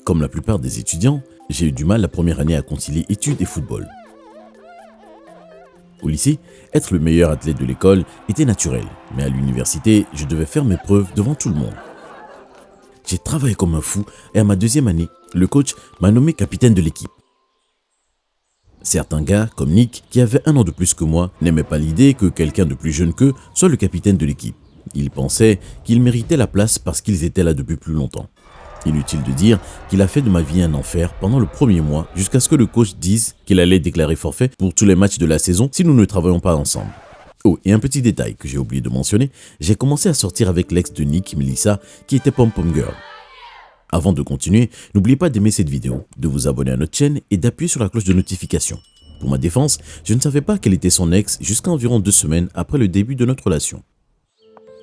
Comme la plupart des étudiants, j'ai eu du mal la première année à concilier études et football. Au lycée, être le meilleur athlète de l'école était naturel, mais à l'université, je devais faire mes preuves devant tout le monde. J'ai travaillé comme un fou et à ma deuxième année, le coach m'a nommé capitaine de l'équipe. Certains gars, comme Nick, qui avait 1 an de plus que moi, n'aimaient pas l'idée que quelqu'un de plus jeune qu'eux soit le capitaine de l'équipe. Ils pensaient qu'ils méritaient la place parce qu'ils étaient là depuis plus longtemps. Inutile de dire qu'il a fait de ma vie un enfer pendant le premier mois jusqu'à ce que le coach dise qu'il allait déclarer forfait pour tous les matchs de la saison si nous ne travaillons pas ensemble. Oh, et un petit détail que j'ai oublié de mentionner, j'ai commencé à sortir avec l'ex de Nick, Melissa, qui était Pom Pom Girl. Avant de continuer, n'oubliez pas d'aimer cette vidéo, de vous abonner à notre chaîne et d'appuyer sur la cloche de notification. Pour ma défense, je ne savais pas qu'elle était son ex jusqu'à environ 2 semaines après le début de notre relation.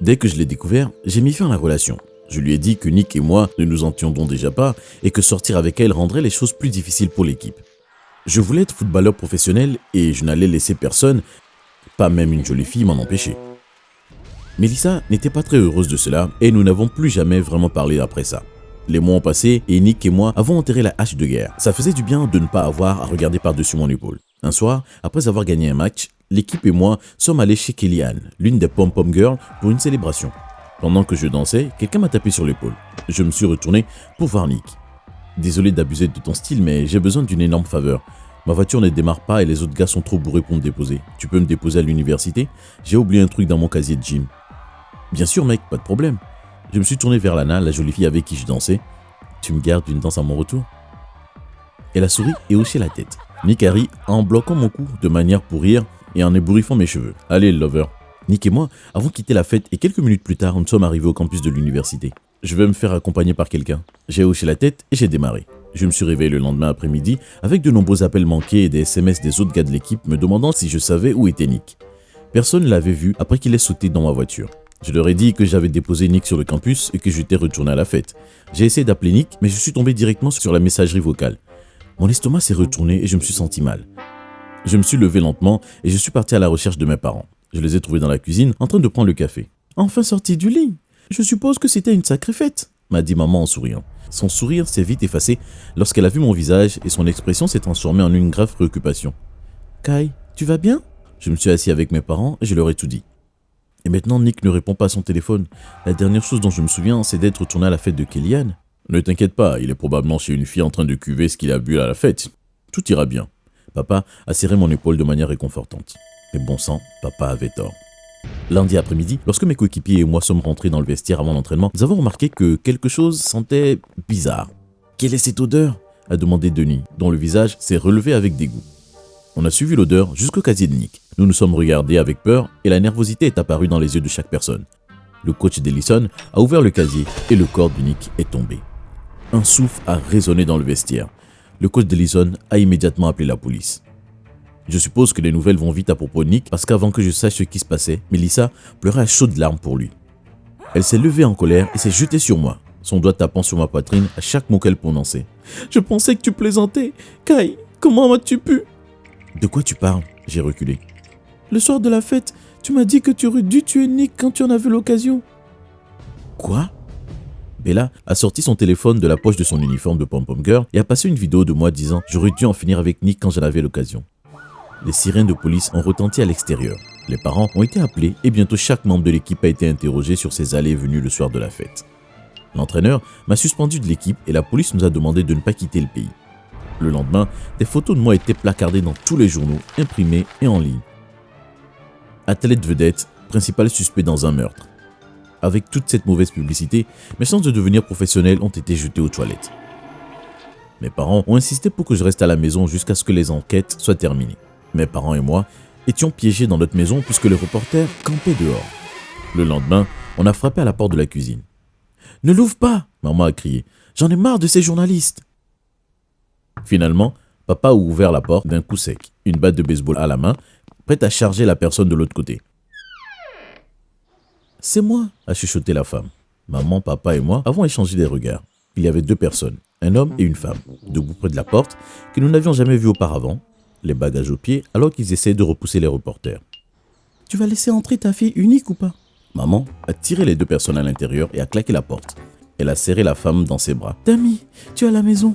Dès que je l'ai découvert, j'ai mis fin à la relation. Je lui ai dit que Nick et moi ne nous entendons déjà pas et que sortir avec elle rendrait les choses plus difficiles pour l'équipe. Je voulais être footballeur professionnel et je n'allais laisser personne, pas même une jolie fille, m'en empêcher. Melissa n'était pas très heureuse de cela et nous n'avons plus jamais vraiment parlé après ça. Les mois ont passé et Nick et moi avons enterré la hache de guerre. Ça faisait du bien de ne pas avoir à regarder par-dessus mon épaule. Un soir, après avoir gagné un match, l'équipe et moi sommes allés chez Kellyanne, l'une des Pom Pom Girls, pour une célébration. Pendant que je dansais, quelqu'un m'a tapé sur l'épaule. Je me suis retourné pour voir Nick. Désolé d'abuser de ton style, mais j'ai besoin d'une énorme faveur. Ma voiture ne démarre pas et les autres gars sont trop bourrés pour me déposer. Tu peux me déposer à l'université? J'ai oublié un truc dans mon casier de gym. Bien sûr mec, pas de problème. Je me suis tourné vers Lana, la jolie fille avec qui je dansais. Tu me gardes une danse à mon retour? Elle a souri et hoché la tête. Nick a ri en bloquant mon cou de manière pour rire et en ébouriffant mes cheveux. Allez lover. Nick et moi avons quitté la fête et quelques minutes plus tard, nous sommes arrivés au campus de l'université. Je vais me faire accompagner par quelqu'un. J'ai hoché la tête et j'ai démarré. Je me suis réveillé le lendemain après-midi avec de nombreux appels manqués et des SMS des autres gars de l'équipe me demandant si je savais où était Nick. Personne ne l'avait vu après qu'il ait sauté dans ma voiture. Je leur ai dit que j'avais déposé Nick sur le campus et que j'étais retourné à la fête. J'ai essayé d'appeler Nick, mais je suis tombé directement sur la messagerie vocale. Mon estomac s'est retourné et je me suis senti mal. Je me suis levé lentement et je suis parti à la recherche de mes parents. Je les ai trouvés dans la cuisine, en train de prendre le café. « Enfin sorti du lit. Je suppose que c'était une sacrée fête », m'a dit maman en souriant. Son sourire s'est vite effacé lorsqu'elle a vu mon visage et son expression s'est transformée en une grave préoccupation. « Kai, tu vas bien ?» Je me suis assis avec mes parents et je leur ai tout dit. Et maintenant, Nick ne répond pas à son téléphone. La dernière chose dont je me souviens, c'est d'être retourné à la fête de Kellyanne. Ne t'inquiète pas, il est probablement chez une fille en train de cuver ce qu'il a bu à la fête. Tout ira bien. Papa a serré mon épaule de manière réconfortante. Mais bon sang, papa avait tort. Lundi après-midi, lorsque mes coéquipiers et moi sommes rentrés dans le vestiaire avant l'entraînement, nous avons remarqué que quelque chose sentait bizarre. « Quelle est cette odeur ?» a demandé Denis, dont le visage s'est relevé avec dégoût. On a suivi l'odeur jusqu'au casier de Nick. Nous nous sommes regardés avec peur et la nervosité est apparue dans les yeux de chaque personne. Le coach d'Ellison a ouvert le casier et le corps de Nick est tombé. Un souffle a résonné dans le vestiaire. Le coach d'Ellison a immédiatement appelé la police. Je suppose que les nouvelles vont vite à propos de Nick parce qu'avant que je sache ce qui se passait, Melissa pleurait à chaudes larmes pour lui. Elle s'est levée en colère et s'est jetée sur moi, son doigt tapant sur ma poitrine à chaque mot qu'elle prononçait. « Je pensais que tu plaisantais. Kai, comment m'as-tu pu ?» « De quoi tu parles ?» J'ai reculé. « Le soir de la fête, tu m'as dit que tu aurais dû tuer Nick quand tu en avais l'occasion. » Quoi? Bella a sorti son téléphone de la poche de son uniforme de Pom Pom Girl et a passé une vidéo de moi disant « J'aurais dû en finir avec Nick quand j'en avais l'occasion. » Les sirènes de police ont retenti à l'extérieur. Les parents ont été appelés et bientôt chaque membre de l'équipe a été interrogé sur ses allées et venues le soir de la fête. L'entraîneur m'a suspendu de l'équipe et la police nous a demandé de ne pas quitter le pays. Le lendemain, des photos de moi étaient placardées dans tous les journaux, imprimées et en ligne. Athlète vedette, principal suspect dans un meurtre. Avec toute cette mauvaise publicité, mes chances de devenir professionnel ont été jetées aux toilettes. Mes parents ont insisté pour que je reste à la maison jusqu'à ce que les enquêtes soient terminées. Mes parents et moi étions piégés dans notre maison puisque les reporters campaient dehors. Le lendemain, on a frappé à la porte de la cuisine. « Ne l'ouvre pas !» maman a crié. « J'en ai marre de ces journalistes !» Finalement, papa a ouvert la porte d'un coup sec, une batte de baseball à la main, prête à charger la personne de l'autre côté. « C'est moi !» a chuchoté la femme. Maman, papa et moi avons échangé des regards. Il y avait 2 personnes, un homme et une femme, debout près de la porte, que nous n'avions jamais vus auparavant, les bagages aux pieds, alors qu'ils essayaient de repousser les reporters. « Tu vas laisser entrer ta fille unique ou pas ?» Maman a tiré les 2 personnes à l'intérieur et a claqué la porte. Elle a serré la femme dans ses bras. « Tammy, tu es à la maison ?»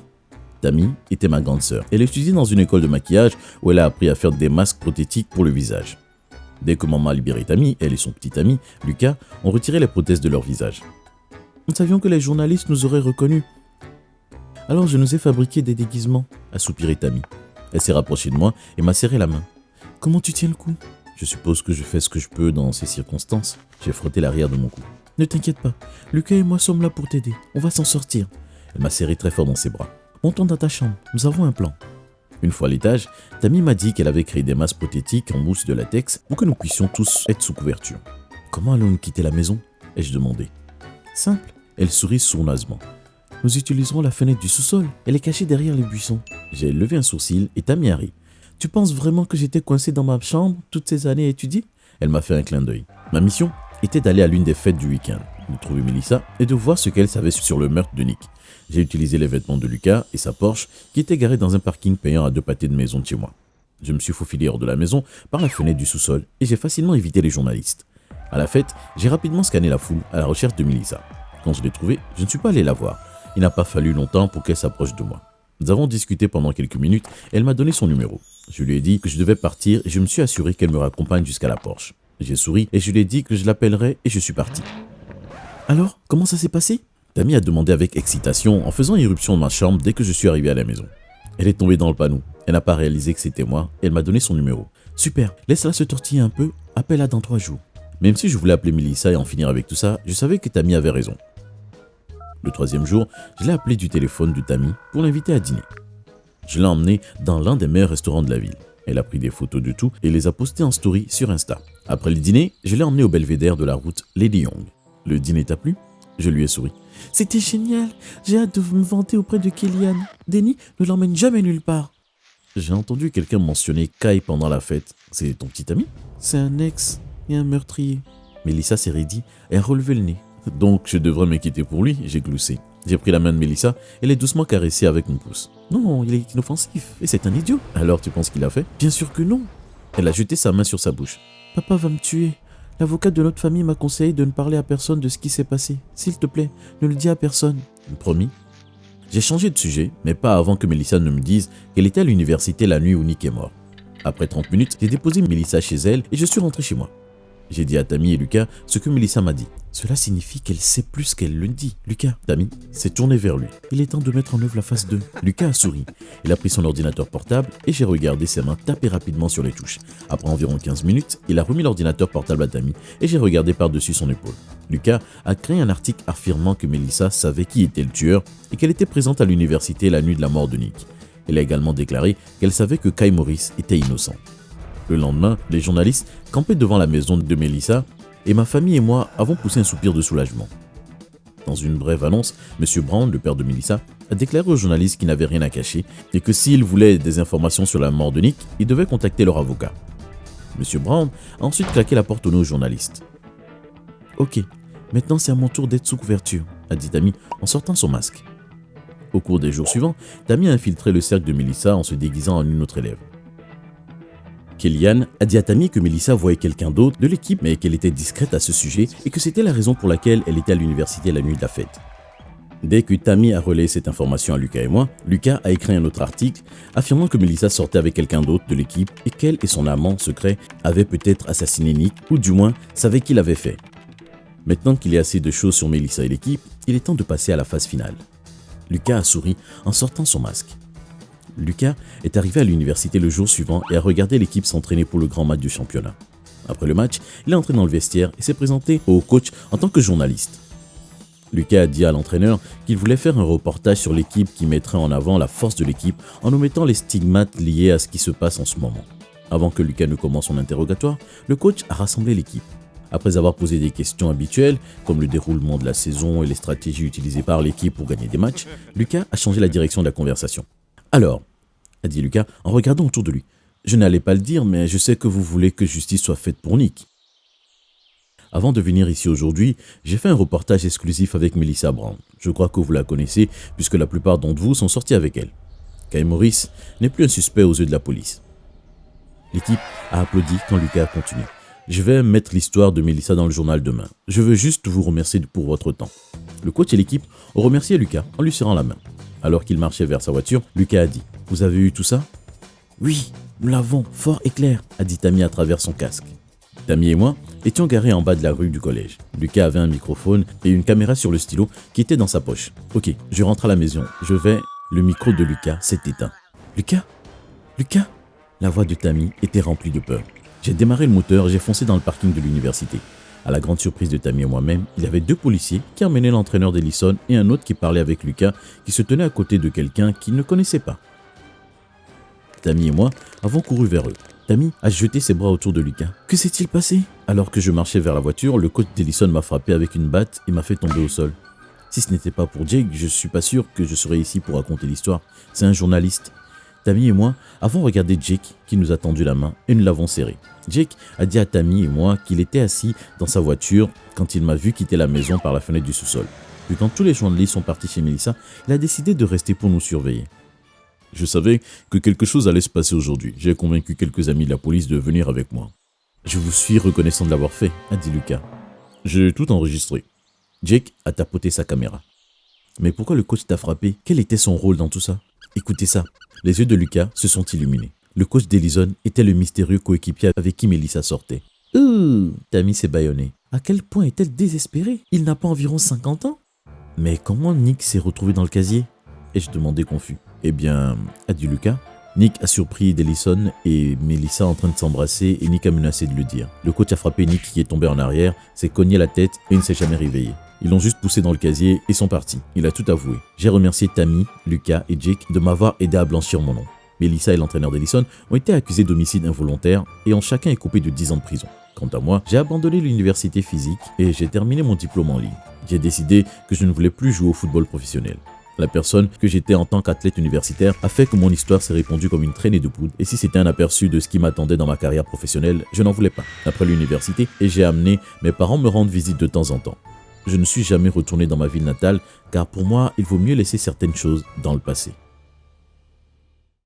Tammy était ma grande sœur. Elle étudiait dans une école de maquillage où elle a appris à faire des masques prothétiques pour le visage. Dès que maman a libéré Tammy, elle et son petit ami, Lucas, ont retiré les prothèses de leur visage. Nous savions que les journalistes nous auraient reconnus. Alors je nous ai fabriqué des déguisements, a soupiré Tammy. Elle s'est rapprochée de moi et m'a serré la main. Comment tu tiens le coup? Je suppose que je fais ce que je peux dans ces circonstances. J'ai frotté l'arrière de mon cou. Ne t'inquiète pas, Lucas et moi sommes là pour t'aider. On va s'en sortir. Elle m'a serré très fort dans ses bras. Montons dans ta chambre, nous avons un plan. Une fois à l'étage, Tammy m'a dit qu'elle avait créé des masques prothétiques en mousse de latex pour que nous puissions tous être sous couverture. Comment allons-nous quitter la maison? Ai-je demandé. Simple. Elle sourit sournoisement. Nous utiliserons la fenêtre du sous-sol. Elle est cachée derrière les buissons. J'ai levé un sourcil et Tammy a ri. Tu penses vraiment que j'étais coincé dans ma chambre toutes ces années à étudier? Elle m'a fait un clin d'œil. Ma mission était d'aller à l'une des fêtes du week-end, de trouver Melissa et de voir ce qu'elle savait sur le meurtre de Nick. J'ai utilisé les vêtements de Lucas et sa Porsche qui était garée dans un parking payant à 2 pâtés de maison de chez moi. Je me suis faufilé hors de la maison par la fenêtre du sous-sol et j'ai facilement évité les journalistes. À la fête, j'ai rapidement scanné la foule à la recherche de Melissa. Quand je l'ai trouvée, je ne suis pas allé la voir. Il n'a pas fallu longtemps pour qu'elle s'approche de moi. Nous avons discuté pendant quelques minutes et elle m'a donné son numéro. Je lui ai dit que je devais partir et je me suis assuré qu'elle me raccompagne jusqu'à la Porsche. J'ai souri et je lui ai dit que je l'appellerais et je suis parti. Alors, comment ça s'est passé? Tammy a demandé avec excitation en faisant irruption dans ma chambre dès que je suis arrivé à la maison. Elle est tombée dans le panneau. Elle n'a pas réalisé que c'était moi et elle m'a donné son numéro. Super, laisse-la se tortiller un peu, appelle-la dans 3 jours. Même si je voulais appeler Melissa et en finir avec tout ça, je savais que Tammy avait raison. Le 3e jour, je l'ai appelé du téléphone de Tammy pour l'inviter à dîner. Je l'ai emmenée dans l'un des meilleurs restaurants de la ville. Elle a pris des photos de tout et les a postées en story sur Insta. Après le dîner, je l'ai emmenée au belvédère de la route Lady Young. Le dîner t'a plu? Je lui ai souri. C'était génial, j'ai hâte de me vanter auprès de Kellyanne. Denny ne l'emmène jamais nulle part. J'ai entendu quelqu'un mentionner Kai pendant la fête. C'est ton petit ami? C'est un ex et un meurtrier. Melissa s'est raidie et a relevé le nez. Donc je devrais m'inquiéter pour lui, j'ai gloussé. J'ai pris la main de Melissa et l'ai doucement caressée avec mon pouce. Non, il est inoffensif et c'est un idiot. Alors tu penses qu'il a fait? Bien sûr que non. Elle a jeté sa main sur sa bouche. Papa va me tuer. L'avocat de notre famille m'a conseillé de ne parler à personne de ce qui s'est passé. S'il te plaît, ne le dis à personne. Promis. J'ai changé de sujet, mais pas avant que Melissa ne me dise qu'elle était à l'université la nuit où Nick est mort. Après 30 minutes, j'ai déposé Melissa chez elle et je suis rentré chez moi. J'ai dit à Tammy et Lucas ce que Melissa m'a dit. Cela signifie qu'elle sait plus qu'elle le dit. Lucas, Tammy s'est tourné vers lui. Il est temps de mettre en œuvre la phase 2. Lucas a souri. Il a pris son ordinateur portable et j'ai regardé ses mains taper rapidement sur les touches. Après environ 15 minutes, il a remis l'ordinateur portable à Tammy et j'ai regardé par-dessus son épaule. Lucas a créé un article affirmant que Melissa savait qui était le tueur et qu'elle était présente à l'université la nuit de la mort de Nick. Elle a également déclaré qu'elle savait que Kai Morris était innocent. Le lendemain, les journalistes campaient devant la maison de Melissa et ma famille et moi avons poussé un soupir de soulagement. Dans une brève annonce, M. Brown, le père de Melissa, a déclaré aux journalistes qu'il n'avait rien à cacher et que s'ils voulaient des informations sur la mort de Nick, ils devaient contacter leur avocat. M. Brown a ensuite claqué la porte au nez aux journalistes. « Ok, maintenant c'est à mon tour d'être sous couverture, » a dit Tammy en sortant son masque. Au cours des jours suivants, Tammy a infiltré le cercle de Melissa en se déguisant en une autre élève. Kellyanne a dit à Tammy que Melissa voyait quelqu'un d'autre de l'équipe mais qu'elle était discrète à ce sujet et que c'était la raison pour laquelle elle était à l'université la nuit de la fête. Dès que Tammy a relayé cette information à Lucas et moi, Lucas a écrit un autre article affirmant que Melissa sortait avec quelqu'un d'autre de l'équipe et qu'elle et son amant secret avaient peut-être assassiné Nick ou du moins savaient qui l'avait fait. Maintenant qu'il y a assez de choses sur Melissa et l'équipe, il est temps de passer à la phase finale. Lucas a souri en sortant son masque. Lucas est arrivé à l'université le jour suivant et a regardé l'équipe s'entraîner pour le grand match du championnat. Après le match, il est entré dans le vestiaire et s'est présenté au coach en tant que journaliste. Lucas a dit à l'entraîneur qu'il voulait faire un reportage sur l'équipe qui mettrait en avant la force de l'équipe en omettant les stigmates liés à ce qui se passe en ce moment. Avant que Lucas ne commence son interrogatoire, le coach a rassemblé l'équipe. Après avoir posé des questions habituelles, comme le déroulement de la saison et les stratégies utilisées par l'équipe pour gagner des matchs, Lucas a changé la direction de la conversation. « Alors, » a dit Lucas en regardant autour de lui, « je n'allais pas le dire, mais je sais que vous voulez que justice soit faite pour Nick. Avant de venir ici aujourd'hui, j'ai fait un reportage exclusif avec Melissa Brown. Je crois que vous la connaissez puisque la plupart d'entre vous sont sortis avec elle. Kai Morris n'est plus un suspect aux yeux de la police. » L'équipe a applaudi quand Lucas a continué. « Je vais mettre l'histoire de Mélissa dans le journal demain. Je veux juste vous remercier pour votre temps. Le coach et l'équipe ont remercié Lucas en lui serrant la main. Alors qu'il marchait vers sa voiture, Lucas a dit « Vous avez eu tout ça ?» « Oui, nous l'avons, fort et clair, » a dit Tammy à travers son casque. Tammy et moi étions garés en bas de la rue du collège. Lucas avait un microphone et une caméra sur le stylo qui était dans sa poche. Ok, je rentre à la maison. Je vais... Le micro de Lucas s'est éteint. Lucas? Lucas? La voix de Tammy était remplie de peur. J'ai démarré le moteur et j'ai foncé dans le parking de l'université. À la grande surprise de Tammy et moi-même, il y avait 2 policiers qui emmenaient l'entraîneur d'Ellison et un autre qui parlait avec Lucas qui se tenait à côté de quelqu'un qu'il ne connaissait pas. Tammy et moi avons couru vers eux. Tammy a jeté ses bras autour de Lucas. Que s'est-il passé? Alors que je marchais vers la voiture, le coach d'Ellison m'a frappé avec une batte et m'a fait tomber au sol. Si ce n'était pas pour Jake, je suis pas sûr que je serais ici pour raconter l'histoire. C'est un journaliste. Tammy et moi avons regardé Jake qui nous a tendu la main et nous l'avons serré. Jake a dit à Tammy et moi qu'il était assis dans sa voiture quand il m'a vu quitter la maison par la fenêtre du sous-sol. Puis quand tous les journalistes sont partis chez Mélissa, il a décidé de rester pour nous surveiller. Je savais que quelque chose allait se passer aujourd'hui. J'ai convaincu quelques amis de la police de venir avec moi. Je vous suis reconnaissant de l'avoir fait, a dit Lucas. J'ai tout enregistré. Jake a tapoté sa caméra. Mais pourquoi le coach t'a frappé? Quel était son rôle dans tout ça? Écoutez ça. Les yeux de Lucas se sont illuminés. Le coach d'Ellison était le mystérieux coéquipier avec qui Mélissa sortait. Tammy s'est bâillonné. À quel point est-elle désespérée? Il n'a pas environ 50 ans? Mais comment Nick s'est retrouvé dans le casier? Ai-je demandé confus. Eh bien, a dit Lucas, Nick a surpris Ellison et Mélissa en train de s'embrasser et Nick a menacé de le dire. Le coach a frappé Nick qui est tombé en arrière, s'est cogné la tête et ne s'est jamais réveillé. Ils l'ont juste poussé dans le casier et sont partis. Il a tout avoué. J'ai remercié Tammy, Lucas et Jake de m'avoir aidé à blanchir mon nom. Mélissa et l'entraîneur d'Ellison ont été accusés d'homicide involontaire et ont chacun écopé de 10 ans de prison. Quant à moi, j'ai abandonné l'université physique et j'ai terminé mon diplôme en ligne. J'ai décidé que je ne voulais plus jouer au football professionnel. La personne que j'étais en tant qu'athlète universitaire a fait que mon histoire s'est répandue comme une traînée de poudre et si c'était un aperçu de ce qui m'attendait dans ma carrière professionnelle, je n'en voulais pas. Après l'université, et j'ai amené mes parents me rendre visite de temps en temps. Je ne suis jamais retourné dans ma ville natale car pour moi, il vaut mieux laisser certaines choses dans le passé.